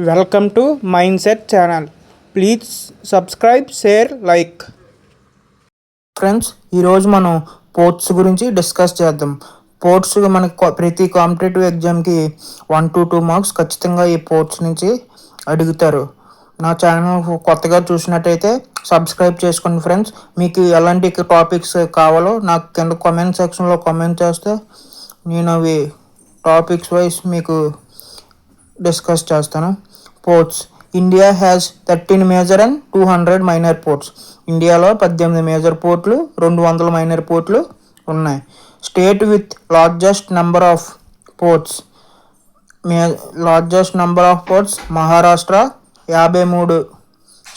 Welcome to mind set channel. Please subscribe, share, like. Friends, ఈరోజు మనం ports గురించి discuss చేద్దాం. పోర్ట్స్ మనకి ప్రతి కాంపిటేటివ్ ఎగ్జామ్కి 1 to 2 మార్క్స్ ఖచ్చితంగా ఈ పోర్ట్స్ నుంచి అడుగుతారు. నా ఛానల్ కొత్తగా చూసినట్టయితే సబ్స్క్రైబ్ చేసుకోండి ఫ్రెండ్స్. మీకు ఎలాంటి టాపిక్స్ కావాలో నాకు కింద కామెంట్ సెక్షన్లో కామెంట్ చేస్తే నేను అవి టాపిక్స్ వైజ్ మీకు డిస్కస్ చేస్తాను. Ports. India has 13 major and 200 minor ports. ఇండియాలో 18 మేజర్ పోర్ట్లు, 200 మైనర్ పోర్ట్లు ఉన్నాయి. State with largest number of ports. Maharashtra 53.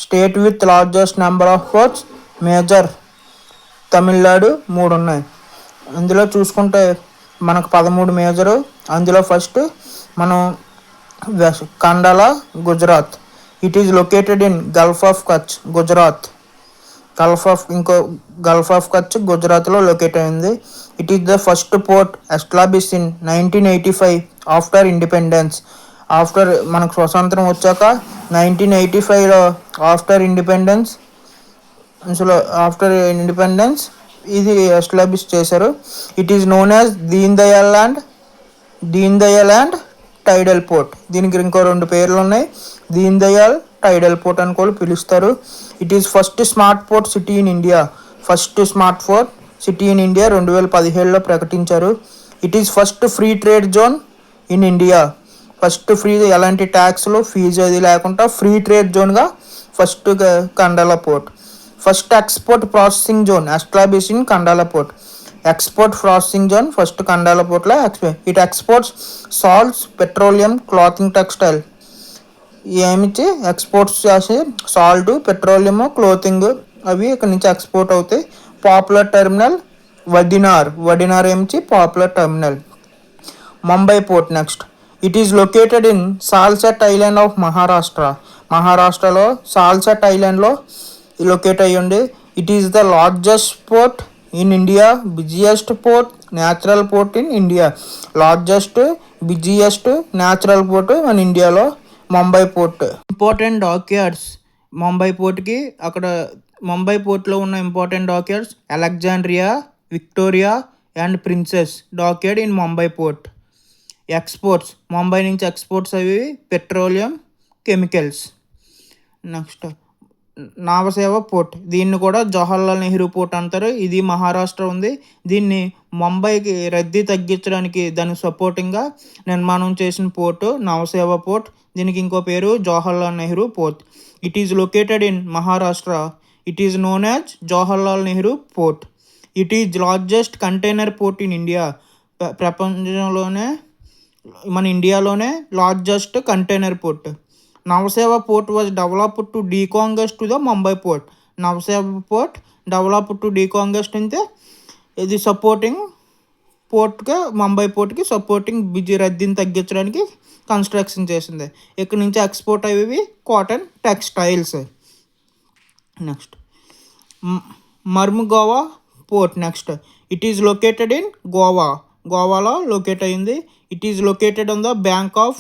State with largest number of ports major Tamil Nadu 3 ఉన్నాయి. అందులో చూసుకుంటే మనకు 13 మేజరు. అందులో ఫస్ట్ మనం Kandla, Gujarat. It is located in Gulf of Kutch, Gujarat. Gulf of Kutch గుజరాత్లో లొకేట్ అయింది. It is the first port establish in 1985 after independence. మనకు స్వతంత్రం వచ్చాక 1985లో ఆఫ్టర్ ఇండిపెండెన్స్ ఇది ఎస్టాబ్లిష్ చేశారు. It is known as Deen Dayal and టైడల్ port. దీనికి ఇంకో 2 పేర్లు ఉన్నాయి. దీన్ దయాల్, టైడల్ పోర్ట్ అని కూడా పిలుస్తారు. It is first smart port city in India. 2017లో ప్రకటించారు. It is first free trade zone in India. ఎలాంటి ట్యాక్స్లు, ఫీజు అది లేకుండా ఫ్రీ ట్రేడ్ జోన్గా first Kandla port. First export processing zone establish in Kandla port. Export processing zone first Kandla పోర్ట్లో it exports salts, petroleum, clothing, textile. ఏమిచ్చి exports చేసి salt, petroleum, clothing అవి ఇక్కడ నుంచి ఎక్స్పోర్ట్ అవుతాయి. పాపులర్ టెర్మినల్ వడినార్ ఏమిచ్చి popular terminal. Mumbai port next. It is located in Salsette island of మహారాష్ట్రలో సాల్సెట్ ఐలాండ్లో లొకేట్ అయ్యింది. It is the largest port in India, busiest port, natural port in India. Busiest natural port మన ఇండియాలో Mumbai port. Important dockyards Mumbai పోర్ట్కి. ముంబై పోర్ట్లో ఉన్న important dockyards Alexandria, Victoria and princess dockyard in Mumbai port. Exports. Mumbai నుంచి exports అవి petroleum, chemicals. Next Nhava Sheva port. దీన్ని కూడా Jawaharlal Nehru port అంటారు. ఇది మహారాష్ట్ర ఉంది. దీన్ని ముంబైకి రద్దీ తగ్గించడానికి దానికి సపోర్టింగ్గా నిర్మాణం చేసిన పోర్టు నవసేవ పోర్ట్. దీనికి ఇంకో పేరు Jawaharlal Nehru port. It is located in Maharashtra. It is known as Jawaharlal Nehru port. It is largest container port in India. ప్రపంచంలోనే మన ఇండియాలోనే largest container port. Nhava Sheva port was developed to decongest to the Mumbai port. Nhava Sheva port developed to decongest అంటే ఇది supporting పోర్ట్గా ముంబై పోర్ట్కి supporting రద్దీని తగ్గించడానికి construction చేసింది. ఇక్కడ నుంచి ఎక్స్పోర్ట్ అయ్యేవి cotton, textiles. Next Mormugao port next. It is located in గోవాలో లొకేట్ అయింది. It is located on the bank of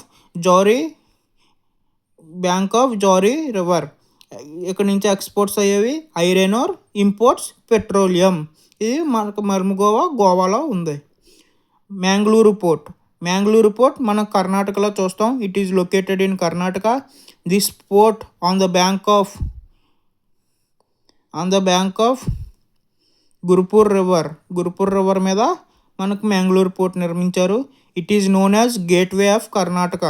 Zuari river. ఇక్కడ నుంచి ఎక్స్పోర్ట్స్ అయ్యేవి ఐరన్ ఓర్, ఇంపోర్ట్స్ పెట్రోలియం. ఇది మనకు గోవాలో ఉంది. మ్యాంగ్లూరు పోర్ట్ మనం కర్ణాటకలో చూస్తాం. It is located in Karnataka. This port on the bank of Gurupur river మీద మనకు మ్యాంగ్లూరు పోర్ట్ నిర్మించారు. It is known as gateway of Karnataka.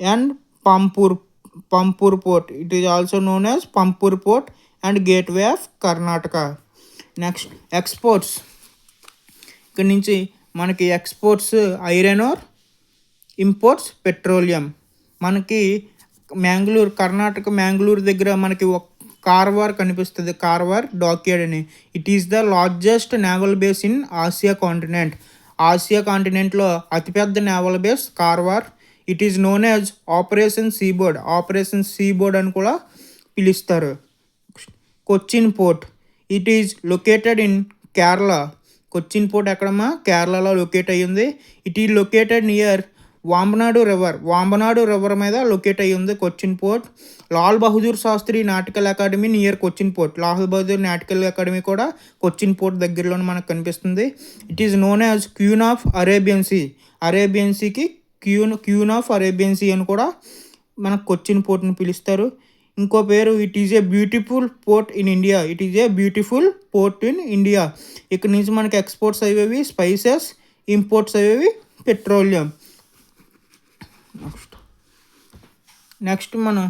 And Panambur port. It is also known as Panambur port and gateway of Karnataka. Next exports. ఇక్కడ నుంచి మనకి exports iron ore, imports petroleum. మనకి కర్ణాటక మ్యాంగ్లూరు దగ్గర మనకి ఒక కార్వార్ కనిపిస్తుంది. కార్వార్ డాక్యార్డ్ అని. It is the largest naval base in Asia కాంటినెంట్లో అతిపెద్ద naval base Karwar. It is known as operation seaboard అని కూడా పిలుస్తారు. Cochin port. It is located in Kerala. Cochin port ఎక్కడమ్మా? కేరళలో లొకేట్ అయ్యింది. It is located near Vembanad river మీద లొకేట్ అయ్యి ఉంది Cochin port. Lal Bahadur Shastri nautical academy near Cochin port. Lal Bahadur nautical academy కూడా కొచ్చిన్ పోర్ట్ దగ్గరలోనే మనకు కనిపిస్తుంది. It is known as queen of Arabian sea. Arabian సీకి క్వీన్ ఆఫ్ అరేబియన్ సీ అని కూడా మనకు కొచ్చిన్ పోర్ట్ని పిలుస్తారు. ఇంకో పేరు it is a beautiful port in India. ఇక్కడ నుంచి మనకి ఎక్స్పోర్ట్స్ అయ్యేవి స్పైసెస్, ఇంపోర్ట్స్ అయ్యేవి పెట్రోలియం. నెక్స్ట్ మనం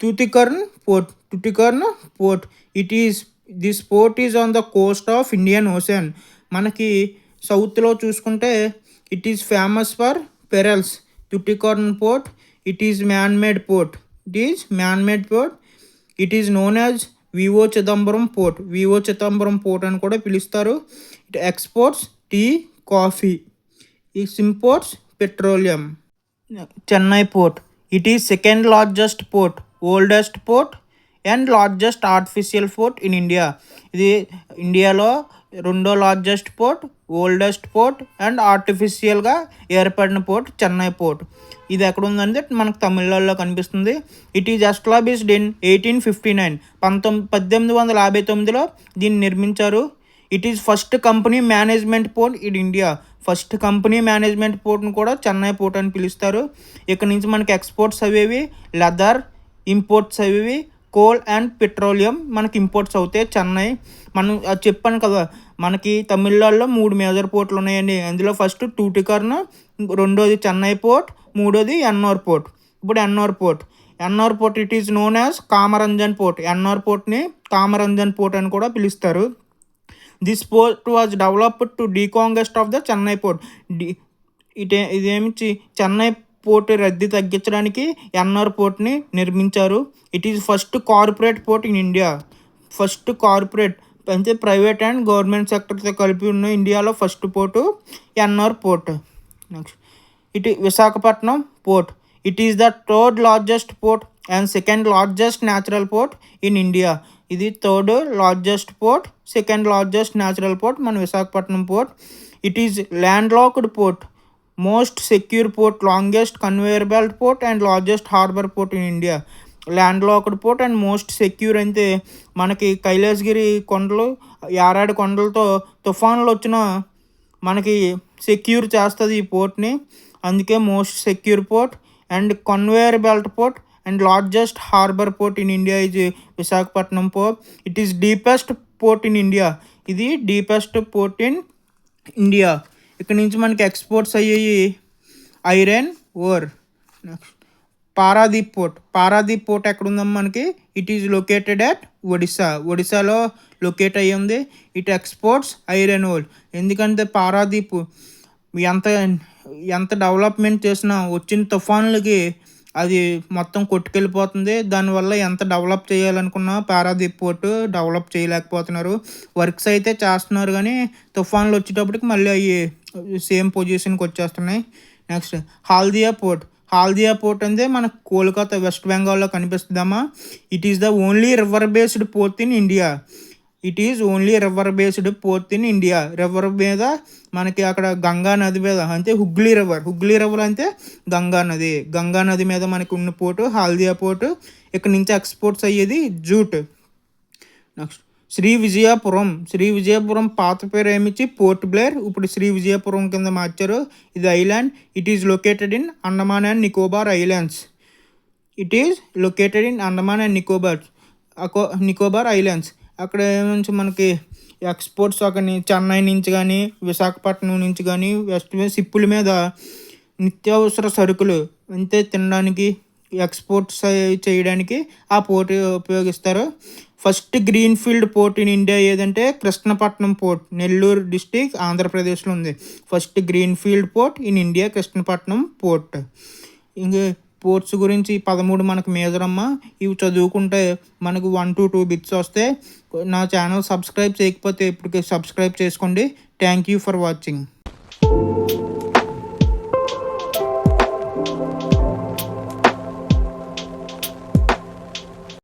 Tuticorin port. This port is on the coast of Indian ocean. మనకి సౌత్లో చూసుకుంటే it is famous for pearls. Tuticorin port it is man made port. It is known as V O Chidambaram port అని కూడా పిలుస్తారు. It exports tea, coffee. It's imports petroleum. Chennai port. It is second largest port, oldest port and largest artificial port in India. ఇది ఇండియాలో రెండో largest port, oldest port and ఆర్టిఫిషియల్గా ఏర్పడిన port Chennai port. ఇది ఎక్కడ ఉందంటే మనకు తమిళనాడులో కనిపిస్తుంది. It is established in 1859. 1859లో దీన్ని నిర్మించారు. It is first company management port in India. First company management పోర్ట్ని కూడా చెన్నై పోర్ట్ అని పిలుస్తారు. ఇక్కడ నుంచి మనకి ఎక్స్పోర్ట్స్ అవేవి లెదర్, ఇంపోర్ట్స్ అవేవి కోల్ అండ్ పెట్రోలియం మనకి ఇంపోర్ట్స్ అవుతాయి చెన్నై. మనం అది చెప్పాను కదా, మనకి తమిళనాడులో 3 మేజర్ పోర్ట్లు ఉన్నాయండి. అందులో ఫస్ట్ టూటికర్న్, రెండోది చెన్నై పోర్ట్, మూడోది ఎన్నోర్ పోర్ట్. ఇప్పుడు Ennore port it is known as Kamarajar port. Ennore పోర్ట్ని కామరంజన్ పోర్ట్ అని కూడా పిలుస్తారు. This port was developed to decongest of the Chennai port. Chennai port రద్దీ తగ్గించడానికి ఎన్నోర్ పోర్ట్ని నిర్మించారు. It is first corporate port in India. First corporate అంటే ప్రైవేట్ అండ్ గవర్నమెంట్ సెక్టర్తో కలిపి ఉన్న ఇండియాలో first port Ennore port. Next Visakhapatnam port. It is the third largest port and second largest natural port in India. ఇది third largest port, second largest natural port మన Visakhapatnam port. It is land locked port, most secure port, longest conveyor belt port and largest harbour port in India. Land locked port and most secure అంటే మనకి కైలాసగిరి కొండలు, యారాడు కొండలతో తుఫాన్లు వచ్చిన మనకి secure చేస్తుంది ఈ పోర్ట్ని. అందుకే most secure port and conveyor belt port and largest harbour port in India is Visakhapatnam port. It is deepest port in India. ఇది డీపెస్ట్ పోర్ట్ ఇన్ ఇండియా. ఇక్కడ నుంచి మనకి ఎక్స్పోర్ట్స్ అయ్యేవి iron ore. Next Paradip port ఎక్కడ ఉందమ్మా మనకి? ఇట్ ఈజ్ లొకేటెడ్ అట్ ఒడిస్సాలో locate అయ్యి ఉంది. It exports iron ore. ఎందుకంటే పారాదీప్ ఎంత డెవలప్మెంట్ చేసినా వచ్చిన తుఫాన్లకి అది మొత్తం కొట్టుకెళ్ళిపోతుంది. దానివల్ల ఎంత డెవలప్ చేయాలనుకున్నా పారాదీప్ పోర్టు డెవలప్ చేయలేకపోతున్నారు. వర్క్స్ అయితే చేస్తున్నారు కానీ తుఫాన్లు వచ్చేటప్పటికి మళ్ళీ అవి సేమ్ పొజిషన్కి వచ్చేస్తున్నాయి. నెక్స్ట్ హాల్దియా పోర్ట్ అంటే మనకు కోల్కతా వెస్ట్ బెంగాల్లో కనిపిస్తుందమ్మా. It is the only river based port in India. River మీద మనకి అక్కడ గంగా నది మీద అంటే హుగ్లీ రివర్ అంటే గంగా నది మీద మనకి ఉన్న పోర్టు హాల్దియా పోర్టు. ఇక్కడ నుంచి ఎక్స్పోర్ట్స్ అయ్యేది జూట్. నెక్స్ట్ శ్రీ విజయపురం పాత పేరు ఏమిచ్చి పోర్ట్ బ్లేర్, ఇప్పుడు శ్రీ విజయపురం కింద మార్చారు. ఇది island. It is located in Andaman and Nicobar islands. అక్కడ నుంచి మనకి ఎక్స్పోర్ట్స్ అక్కడ చెన్నై నుంచి కానీ విశాఖపట్నం నుంచి కానీ వెస్ట్ షిప్పుల మీద నిత్యావసర సరుకులు అంటే తినడానికి ఎక్స్పోర్ట్స్ చేయడానికి ఆ పోర్ట్ ఉపయోగిస్తారు. First green field port in India ఏదంటే కృష్ణపట్నం పోర్ట్, నెల్లూరు డిస్టిక్, ఆంధ్రప్రదేశ్లో ఉంది. First green field port in India Krishnapatnam port. ఇంక పోర్ట్స్ గురించి 13 మనకు మేజర్ అమ్మ. ఇవి చదువుకుంటే మనకు 1 to 2 బిట్స్ వస్తాయి. నా ఛానల్ సబ్స్క్రైబ్ చేయకపోతే ఇప్పటికే సబ్స్క్రైబ్ చేసుకోండి. Thank you for watching.